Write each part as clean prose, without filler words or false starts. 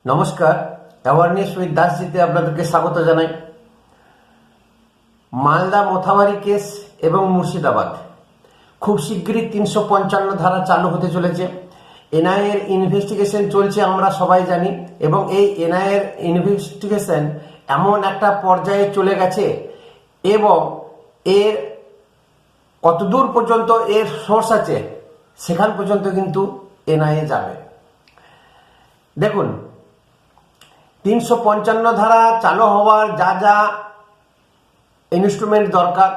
নমস্কার, awareness with দাসজিতে আপনাদেরকে স্বাগত জানাই। মালদা মোথাবাড়ি কেস এবং মুর্শিদাবাদ খুব শীঘ্রই 355 ধারা চালু হতে চলেছে। এনআইএর ইনভেস্টিগেশন চলছে, আমরা সবাই জানি, এবং এই এনআইএর ইনভেস্টিগেশন এমন একটা পর্যায়ে চলে গেছে এবং এর কতদূর পর্যন্ত এর সোর্স আছে সেখান পর্যন্ত কিন্তু এনআইএ যাবে। দেখুন, 355 ধারা চালু হওয়ার যা যা ইনস্ট্রুমেন্ট দরকার,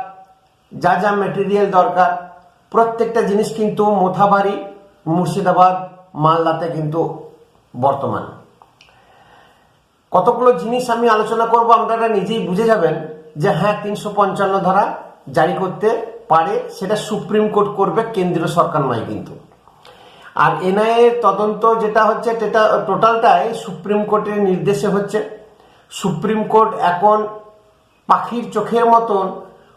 যা যা মেটেরিয়াল দরকার, প্রত্যেকটা জিনিস কিন্তু মোথাবাড়ি, মুর্শিদাবাদ, মালদাতে কিন্তু বর্তমান। কতগুলো জিনিস আমি আলোচনা করব, আপনারা নিজেই বুঝে যাবেন যে হ্যাঁ 355 ধারা জারি করতে পারে, সেটা সুপ্রিম কোর্ট করবে, কেন্দ্রীয় সরকার নয় কিন্তু। আর এনআইএ তদন্ত যেটা হচ্ছে সেটা টোটালটাই সুপ্রিম কোর্টের নির্দেশে হচ্ছে। সুপ্রিম কোর্ট এখন পাখির চোখের মতন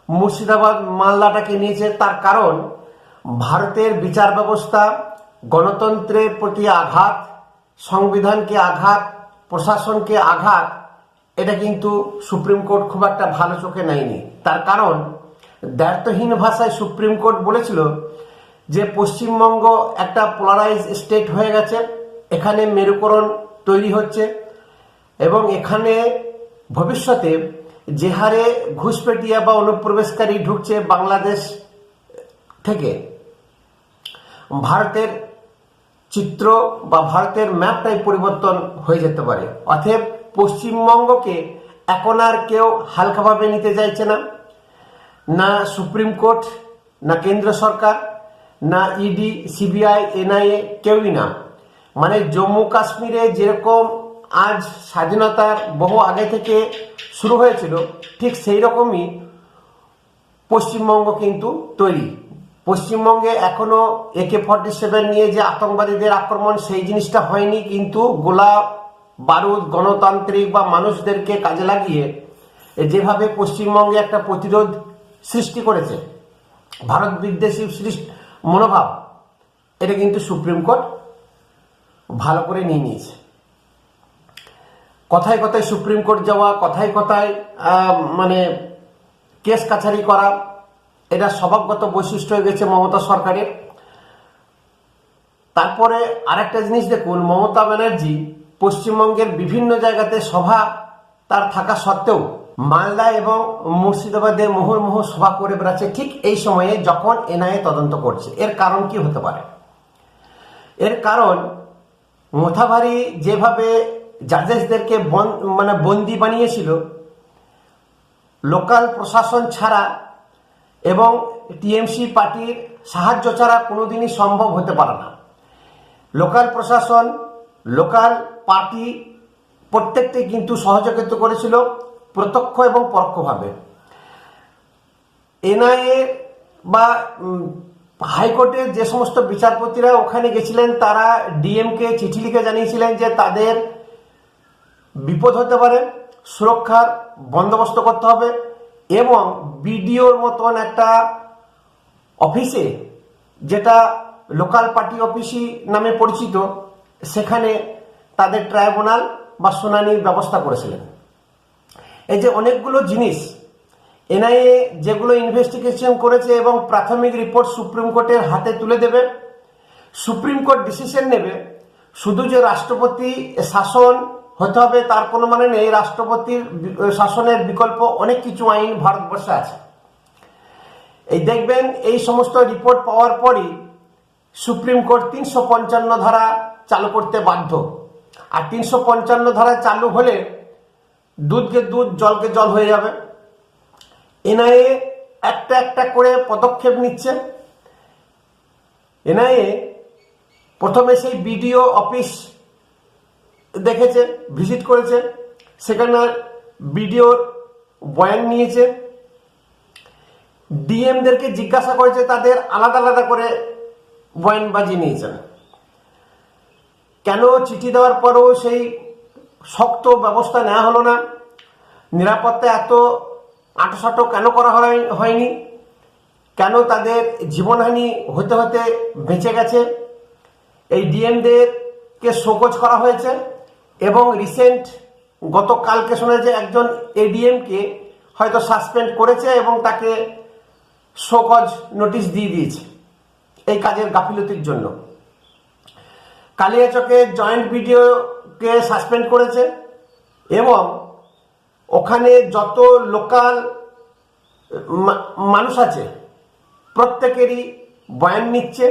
মুর্শিদাবাদ মালদাটাকে নিয়েছে। তার কারণ ভারতের বিচার ব্যবস্থা, গণতন্ত্রের প্রতি আঘাত, সংবিধানকে আঘাত, প্রশাসনকে আঘাত, এটা কিন্তু সুপ্রিম কোর্ট খুব একটা ভালো চোখে নেয়নি। তার কারণ দ্ব্যর্থহীন ভাষায় সুপ্রিম কোর্ট বলেছিল যে পশ্চিমবঙ্গ একটা পোলারাইজ স্টেট হয়ে গেছে, এখানে মেরুকরণ তৈরি হচ্ছে এবং এখানে ভবিষ্যতে যে হারে ঘুষপেটিয়া বা অনুপ্রবেশকারী ঢুকছে বাংলাদেশ থেকে, ভারতের চিত্র বা ভারতের ম্যাপটাই পরিবর্তন হয়ে যেতে পারে। অতএব পশ্চিমবঙ্গকে এখন আর কেউ হালকাভাবে নিতে চাইছে না, না সুপ্রিম কোর্ট, না কেন্দ্র সরকার, না ইডি, সিবিআই, এনআইএ, কেউই না। মানে জম্মু কাশ্মীরে যেরকম আজ স্বাধীনতার বহু আগে থেকে শুরু হয়েছিল, ঠিক সেই রকমই পশ্চিমবঙ্গ কিন্তু তৈরি। পশ্চিমবঙ্গে এখনো AK-47 নিয়ে যে আতঙ্কবাদীদের আক্রমণ, সেই জিনিসটা হয়নি, কিন্তু গোলা বারুদ গণতান্ত্রিক বা মানুষদেরকে কাজে লাগিয়ে যেভাবে পশ্চিমবঙ্গে একটা প্রতিরোধ সৃষ্টি করেছে, ভারত বিদ্বেষী মনোভাব, এটা কিন্তু সুপ্রিম কোর্ট ভালো করে নিয়ে নিয়েছে। কথায় কথায় সুপ্রিম কোর্ট যাওয়া, কথায় কথায় মানে কেস কাছারি করা, এটা স্বভাবগত বৈশিষ্ট্য হয়ে গেছে মমতা সরকারের। তারপরে আরেকটা জিনিস দেখুন, মমতা ব্যানার্জি পশ্চিমবঙ্গের বিভিন্ন জায়গাতে সভা তার থাকা সত্ত্বেও মালদা এবং মুর্শিদাবাদে মুহুর্মুহু সভা করে বেড়াচ্ছে ঠিক এই সময়ে যখন এনআইএ তদন্ত করছে। এর কারণ কি হতে পারে? এর কারণ মোথাবাড়ি যেভাবে জাজেসদেরকে বন্দি বানিয়েছিল, লোকাল প্রশাসন ছাড়া এবং টিএমসি পার্টির সাহায্য ছাড়া কোনোদিনই সম্ভব হতে পারে না। লোকাল প্রশাসন, লোকাল পার্টি প্রত্যেকটি কিন্তু সহযোগিতা করেছিল প্রত্যক্ষ এবং পরোক্ষভাবে। এনআইএ বা হাইকোর্টের যে সমস্ত বিচারপতিরা ওখানে গেছিলেন, তারা ডিএমকে চিঠি লিখে জানিয়েছিলেন যে তাদের বিপদ হতে পারে, সুরক্ষার বন্দোবস্ত করতে হবে, এবং বিডিওর মতন একটা অফিসে, যেটা লোকাল পার্টি অফিসই নামে পরিচিত, সেখানে তাদের ট্রাইব্যুনাল বা শুনানির ব্যবস্থা করেছিলেন। এই যে অনেকগুলো জিনিস এনআইএ যেগুলো ইনভেস্টিগেশন করেছে এবং প্রাথমিক রিপোর্ট সুপ্রিম কোর্টের হাতে তুলে দেবে, সুপ্রিম কোর্ট ডিসিশন নেবে। শুধু যে রাষ্ট্রপতি শাসন হতে হবে তার কোনো মানে নেই, রাষ্ট্রপতির শাসনের বিকল্প অনেক কিছু আইন ভারতবর্ষে আছে। এই দেখবেন এই সমস্ত রিপোর্ট পাওয়ার পরই সুপ্রিম কোর্ট 355 ধারা চালু করতে বাধ্য। আর 355 ধারা চালু হলে দুধকে দুধ, জলকে জল হয়ে যাবে। এনআইএ একটা একটা করে পদক্ষেপ নিচ্ছে। এনআইএ প্রথমে সেই বিডিও অফিস দেখেছে, ভিজিট করেছে, সেখানে বিডিওর বয়ান নিয়েছে, ডিএমদেরকে জিজ্ঞাসা করেছে, তাদের আলাদা আলাদা করে বয়ানবাজি নিয়েছেন। কেন চিঠি দেওয়ার পরেও সেই শক্ত ব্যবস্থা নেওয়া হলো না? নিরাপত্তা এত আঁটোসাঁটো কেন করা হয়নি? কেন তাদের জীবনহানি হতে হতে বেঁচে গেছে? এই ডিএমদেরকে শোকজ করা হয়েছে, এবং রিসেন্ট গতকালকে শুনে যে একজন এডিএমকে হয়তো সাসপেন্ড করেছে এবং তাকে শোকজ নোটিশ দিয়ে দিয়েছে এই কাজের গাফিলতির জন্য। কালিয়াচকে জয়েন্ট ভিডিওকে সাসপেন্ড করেছে এবং ওখানে যত লোকাল মানুষ আছে প্রত্যেকেরই বয়ান নিচ্ছে।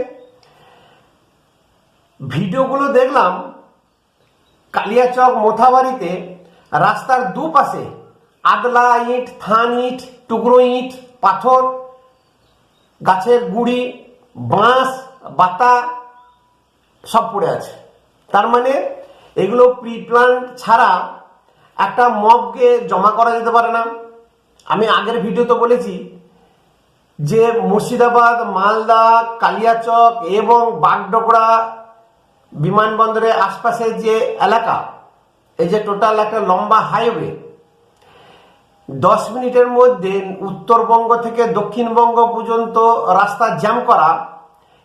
ভিডিওগুলো দেখলাম, কালিয়াচক মোথাবাড়িতে রাস্তার দুপাশে আগলা ইট, থান ইট, টুকরো ইট, পাথর, গাছের গুঁড়ি, বাঁশ, বাতা সব পড়ে আছে। তার মানে এগুলো প্রি প্ল্যান ছাড়া একটা মবকে জমা করা যেতে পারে না। আমি আগের ভিডিওতে বলেছি যে মুর্শিদাবাদ, মালদা, কালিয়াচক এবং বাগডোগরা বিমানবন্দরের আশপাশের যে এলাকা, এই যে টোটাল একটা লম্বা হাইওয়ে, 10 মিনিটের মধ্যে উত্তরবঙ্গ থেকে দক্ষিণবঙ্গ পর্যন্ত রাস্তা জ্যাম করা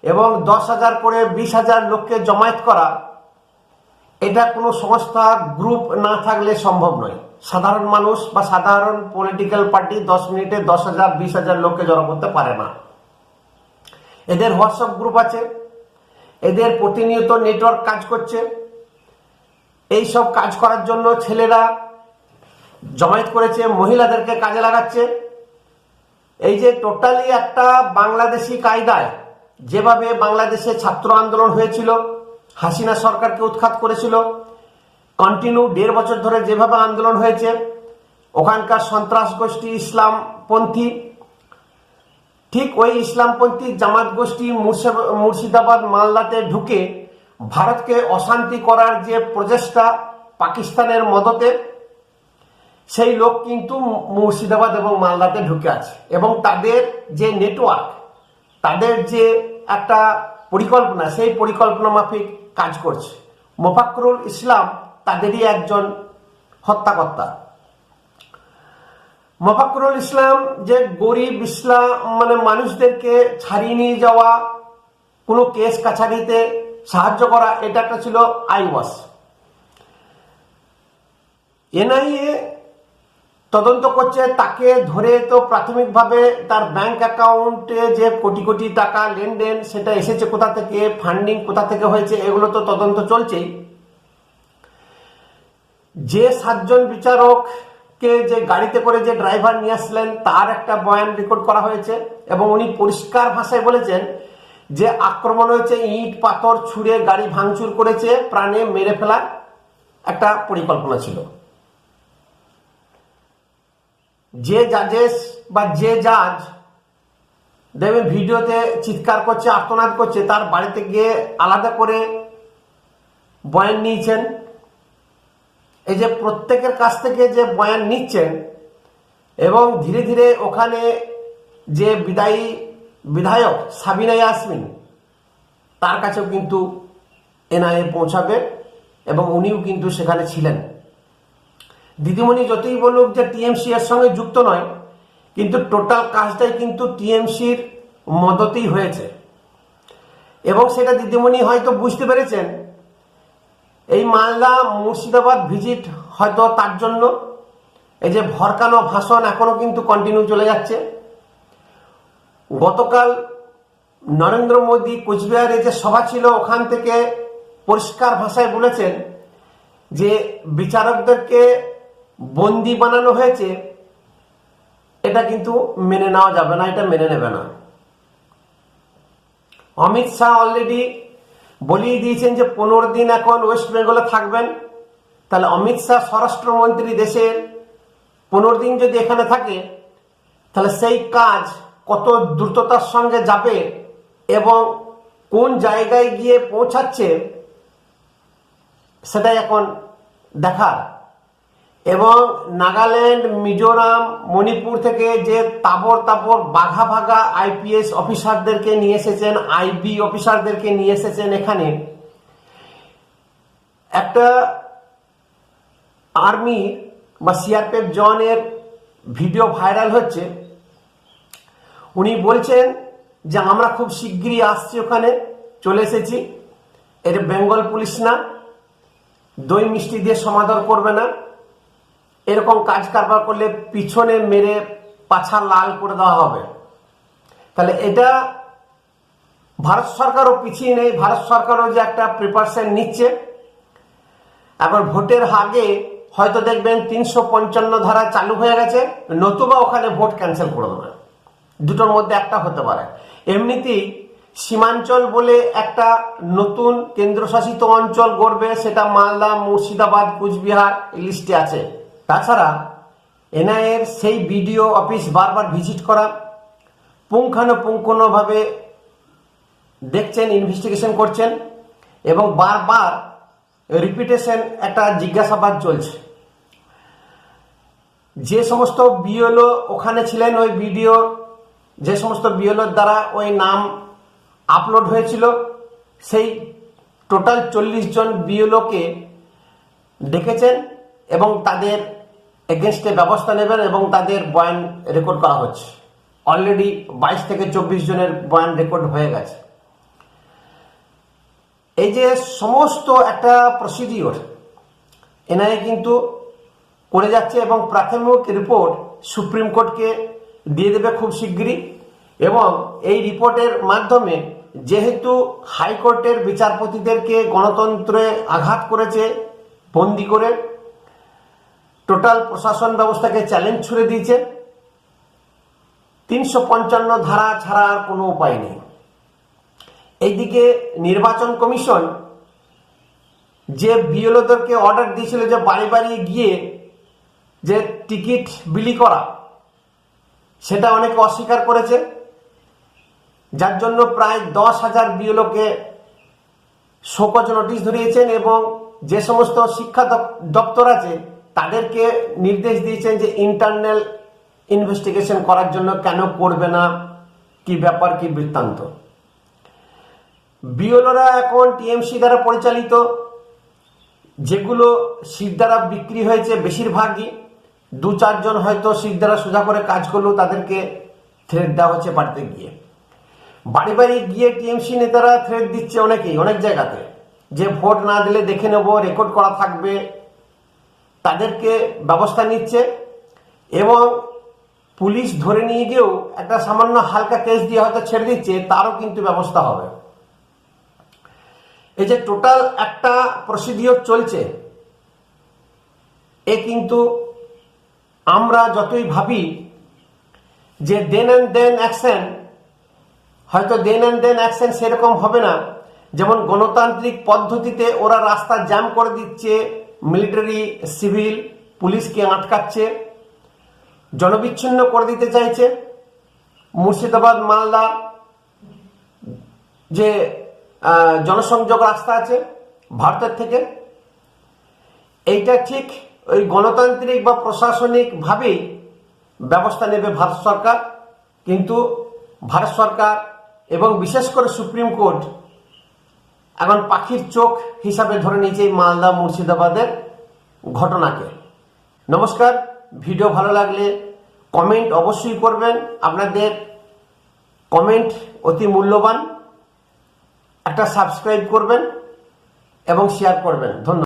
এবং 10,000 করে 20,000 লোককে জমায়েত করা, এটা কোনো সংস্থা গ্রুপ না থাকলে সম্ভব নয়। সাধারণ মানুষ বা সাধারণ পলিটিক্যাল পার্টি 10 মিনিটে 10,000 20,000 লোককে জড়ো করতে পারে না। এদের হোয়াটসঅ্যাপ গ্রুপ আছে, এদের প্রতিনিয়ত নেটওয়ার্ক কাজ করছে। এই সব কাজ করার জন্য ছেলেরা জমায়েত করেছে, মহিলাদেরকে কাজে লাগাচ্ছে। এই যে টোটালি একটা বাংলাদেশি কায়দায় যেভাবে বাংলাদেশে ছাত্র আন্দোলন হয়েছিল, হাসিনা সরকারকে উৎখাত করেছিল, কন্টিনিউ 1.5 বছর ধরে যেভাবে আন্দোলন হয়েছে, ওখানকার সন্ত্রাস গোষ্ঠী ইসলামপন্থী, ঠিক ওই ইসলামপন্থী জামাত গোষ্ঠী মুর্শিদাবাদ, মালদাতে ঢুকে ভারতকে অশান্তি করার যে প্রচেষ্টা পাকিস্তানের মদতে, সেই লোক কিন্তু মুর্শিদাবাদ এবং মালদাতে ঢুকে আছে এবং তাদের যে নেটওয়ার্ক, তাদের যে একটা পরিকল্পনা, সেই পরিকল্পনা মাফিক কাজ করছে। মোফাক্কুরুল ইসলাম তাদেরই একজন হত্যাকর্তা। মোফাক্কুরুল ইসলাম যে গরিব ইসলাম মানে মানুষদেরকে ছাড়িয়ে নিয়ে যাওয়া, কোনো কেস কাছারিতে সাহায্য করা, এটা একটা ছিল আইওয়াস। এনআইএ তদন্ত করছে, তাকে ধরে তো প্রাথমিকভাবে তার ব্যাংক অ্যাকাউন্টে যে কোটি কোটি টাকা লেনদেন সেটা এসেছে কোথা থেকে, ফান্ডিং কোথা থেকে হয়েছে, এগুলো তো তদন্ত চলছেই। যে 7 জন বিচারককে যে গাড়িতে করে যে ড্রাইভার নিয়ে আসলেন তার একটা বয়ান রেকর্ড করা হয়েছে এবং উনি পরিষ্কার ভাষায় বলেছেন যে আক্রমণ হয়েছে, ইট পাথর ছুঁড়ে গাড়ি ভাঙচুর করেছে, প্রাণে মেরে ফেলার একটা পরিকল্পনা ছিল। যে জাজেস বা যে জাজ দেখবেন ভিডিওতে চিৎকার করছে, আর্তনাদ করছে, তার বাড়িতে গিয়ে আলাদা করে বয়ান নিয়েছেন। এই যে প্রত্যেকের কাছ থেকে যে বয়ান নিচ্ছেন এবং ধীরে ধীরে ওখানে যে বিদায়ী বিধায়ক সাবিনা ইয়াসমিন, তার কাছেও কিন্তু এনআইএ পৌঁছাবে এবং উনিও কিন্তু সেখানে ছিলেন। দিদিমণি যতই বলুক যে টিএমসি এর সঙ্গে যুক্ত নয়, কিন্তু টোটাল কাজটাই কিন্তু টিএমসির মদতেই হয়েছে এবং সেটা দিদিমণি হয়তো বুঝতে পেরেছেন। এই মালদা মুর্শিদাবাদ ভিজিট হয়তো তার জন্য, এই যে ভরকানো ভাষণ এখনো কিন্তু কন্টিনিউ চলে যাচ্ছে। গতকাল নরেন্দ্র মোদী কোচবিহারে যে সভা ছিল, ওখান থেকে পরিষ্কার ভাষায় বলেছেন যে বিচারকদেরকে বন্দি বানানো হয়েছে, এটা কিন্তু মেনে নেওয়া যাবে না, এটা মেনে নেবে না। অমিত শাহ অলরেডি বলিয়ে দিয়েছেন যে 15 দিন এখন ওয়েস্ট বেঙ্গলে থাকবেন। তাহলে অমিত শাহ স্বরাষ্ট্রমন্ত্রী দেশের 15 দিন যদি এখানে থাকে, তাহলে সেই কাজ কত দ্রুততার সঙ্গে যাবে এবং কোন জায়গায় গিয়ে পৌঁছাচ্ছে সেটাই এখন দেখার। এবং নাগাল্যান্ড, মিজোরাম, মণিপুর থেকে যে তাবর তাবর বাঘা বাঘা আইপিএস অফিসারদেরকে নিয়ে এসেছেন, আইবি অফিসারদেরকে নিয়ে এসেছেন এখানে, একটা আর্মি বা সিআরপিএফ জওয়ানের ভিডিও ভাইরাল হচ্ছে। উনি বলছেন যে আমরা খুব শিগগিরই আসছি, ওখানে চলে এসেছি, এটা বেঙ্গল পুলিশ না, দই মিষ্টি দিয়ে সমাদর করবে না, এরকম কাজ কারবার করলে পিছনে মেরে পাছা লাল করে দেওয়া হবে। তাহলে এটা ভারত সরকারও পিছিয়ে নেই, ভারত সরকারও যে একটা প্রিপারেশন নিচ্ছে। এখন ভোটের আগে হয়তো দেখবেন 355 ধারা চালু হয়ে গেছে, নতুবা ওখানে ভোট ক্যান্সেল করে দেবে, দুটোর মধ্যে একটা হতে পারে। এমনিতেই সীমাঞ্চল বলে একটা নতুন কেন্দ্রশাসিত অঞ্চল গড়বে, সেটা মালদা, মুর্শিদাবাদ, কুচবিহার লিস্টে আছে। তাছাড়া এনআইএর সেই বিডিও অফিস বারবার ভিজিট করা, পুঙ্খানুপুঙ্খভাবে দেখছেন, ইনভেস্টিগেশন করছেন এবং বারবার রিপিটেশন একটা জিজ্ঞাসাবাদ চলছে। যে সমস্ত বিএলও ওখানে ছিলেন, ওই ভিডিও যে সমস্ত বিএলওর দ্বারা ওই নাম আপলোড হয়েছিল, সেই টোটাল 40 জন বিএলওকে ডেকেছেন এবং তাদের এগেনস্টে ব্যবস্থা নেবেন এবং তাদের বয়ান রেকর্ড করা হচ্ছে। অলরেডি 22 থেকে 24 জনের বয়ান রেকর্ড হয়ে গেছে। এই যে সমস্ত একটা প্রসিডিওর এনআইএ কিন্তু করে যাচ্ছে এবং প্রাথমিক রিপোর্ট সুপ্রিম কোর্টকে দিয়ে দেবে খুব শিগগিরই। এবং এই রিপোর্টের মাধ্যমে যেহেতু হাইকোর্টের বিচারপতিদেরকে গণতন্ত্রে আঘাত করেছে বন্দি করে, টোটাল প্রশাসন ব্যবস্থাকে চ্যালেঞ্জ ছুড়ে দিয়েছে, 355 ধারা ছাড়া আর কোনো উপায় নেই। এইদিকে নির্বাচন কমিশন যে বিএলওদেরকে অর্ডার দিয়েছিল যে বাড়ি বাড়ি গিয়ে যে টিকিট বিলি করা, সেটা অনেকে অস্বীকার করেছে, যার জন্য প্রায় 10,000 বিএলওকে শোকজ নোটিশ ধরিয়েছেন এবং যে সমস্ত শিক্ষা দপ্তর আছে তাদেরকে নির্দেশ দিয়েছেন যে ইন্টারনাল ইনভেস্টিগেশন করার জন্য, কেন করবে না, কি ব্যাপার, কি বৃত্তান্ত। বিএলওরা এখন টিএমসি দ্বারা পরিচালিত, যেগুলো সিট দ্বারা বিক্রি হয়েছে বেশিরভাগই 2-4 জন হয়তো সিট দ্বারা সোজা করে কাজ করলেও তাদেরকে থ্রেট দেওয়া হচ্ছে বাড়িতে গিয়ে। বাড়ি বাড়ি গিয়ে টিএমসি নেতারা থ্রেট দিচ্ছে অনেকেই, অনেক জায়গাতে, যে ভোট না দিলে দেখে নেব, রেকর্ড করা থাকবে, তাদেরকে ব্যবস্থা নিচ্ছে এবং পুলিশ ধরে নিয়ে গিয়েও একটা সামান্য হালকা কেস দিয়ে হয়তো ছেড়ে দিচ্ছে, তারও কিন্তু ব্যবস্থা হবে। এই যে টোটাল একটা প্রসিডিওর চলছে, এ কিন্তু আমরা যতই ভাবি যে দেন অ্যান্ড দেন অ্যাকশন, হয়তো দেন অ্যান্ড দেন অ্যাকশন সেরকম হবে না। যেমন গণতান্ত্রিক পদ্ধতিতে ওরা রাস্তা জ্যাম করে দিচ্ছে, মিলিটারি, সিভিল, পুলিশকে আটকাচ্ছে, জনবিচ্ছিন্ন করে দিতে চাইছে। মুর্শিদাবাদ, মালদা যে জনসংযোগ রাস্তা আছে ভারতের থেকে, এইটা ঠিক ওই গণতান্ত্রিক বা প্রশাসনিক ভাবেই ব্যবস্থা নেবে ভারত সরকার। কিন্তু ভারত সরকার এবং বিশেষ করে সুপ্রিম কোর্ট এখন পাখির চোখ হিসাবে ধরে নিয়েছে এই মালদা, মুর্শিদাবাদের ঘটনাকে। নমস্কার, ভিডিও ভালো লাগলে কমেন্ট অবশ্যই করবেন, আপনাদের কমেন্ট অতি মূল্যবান। একটা সাবস্ক্রাইব করবেন এবং শেয়ার করবেন। ধন্যবাদ।